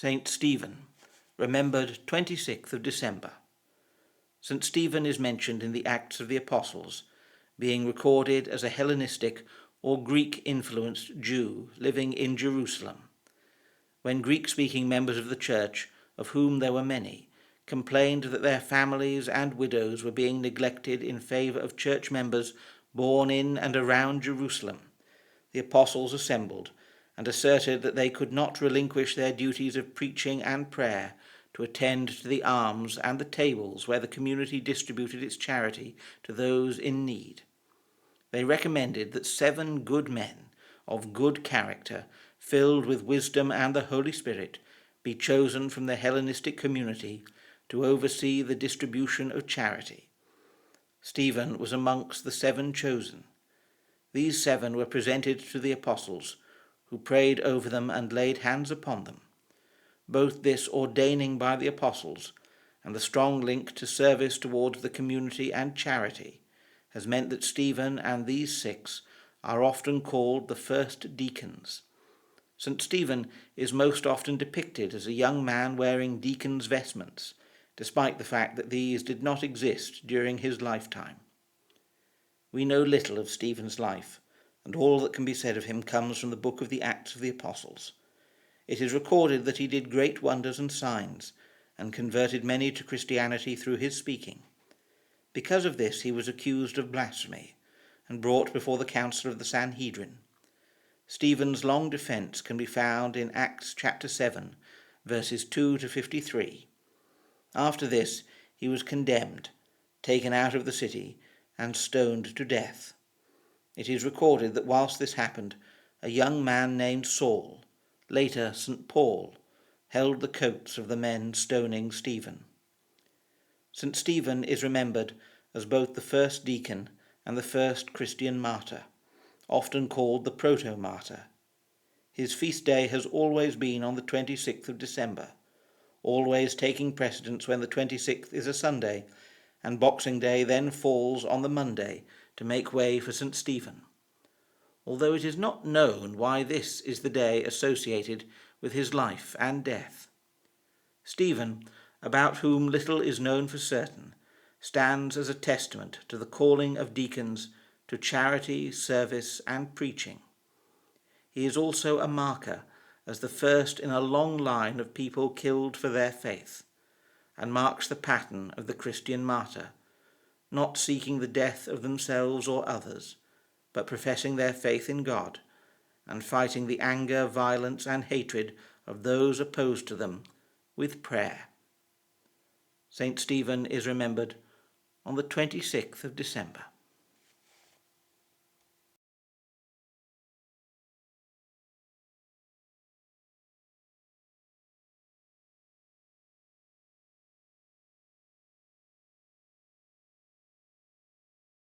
Saint Stephen, remembered 26th of December. St. Stephen is mentioned in the Acts of the Apostles, being recorded as a Hellenistic or Greek-influenced Jew living in Jerusalem. When Greek-speaking members of the church, of whom there were many, complained that their families and widows were being neglected in favour of church members born in and around Jerusalem, the apostles assembled and asserted that they could not relinquish their duties of preaching and prayer to attend to the alms and the tables where the community distributed its charity to those in need. They recommended that 7 good men of good character, filled with wisdom and the Holy Spirit, be chosen from the Hellenistic community to oversee the distribution of charity. Stephen was amongst the 7 chosen. These 7 were presented to the apostles, who prayed over them and laid hands upon them. Both this ordaining by the apostles and the strong link to service towards the community and charity has meant that Stephen and these 6 are often called the first deacons. St. Stephen is most often depicted as a young man wearing deacon's vestments, despite the fact that these did not exist during his lifetime. We know little of Stephen's life, and all that can be said of him comes from the book of the Acts of the Apostles. It is recorded that he did great wonders and signs, and converted many to Christianity through his speaking. Because of this he was accused of blasphemy, and brought before the council of the Sanhedrin. Stephen's long defence can be found in Acts chapter 7, verses 2 to 53. After this he was condemned, taken out of the city, and stoned to death. It is recorded that whilst this happened, a young man named Saul, later St. Paul, held the coats of the men stoning Stephen. St. Stephen is remembered as both the first deacon and the first Christian martyr, often called the Protomartyr. His feast day has always been on the 26th of December, always taking precedence when the 26th is a Sunday, and Boxing Day then falls on the Monday to make way for St. Stephen, although it is not known why this is the day associated with his life and death. Stephen, about whom little is known for certain, stands as a testament to the calling of deacons to charity, service, and preaching. He is also a marker as the first in a long line of people killed for their faith, and marks the pattern of the Christian martyr, not seeking the death of themselves or others, but professing their faith in God, and fighting the anger, violence, and hatred of those opposed to them with prayer. St. Stephen is remembered on the 26th of December.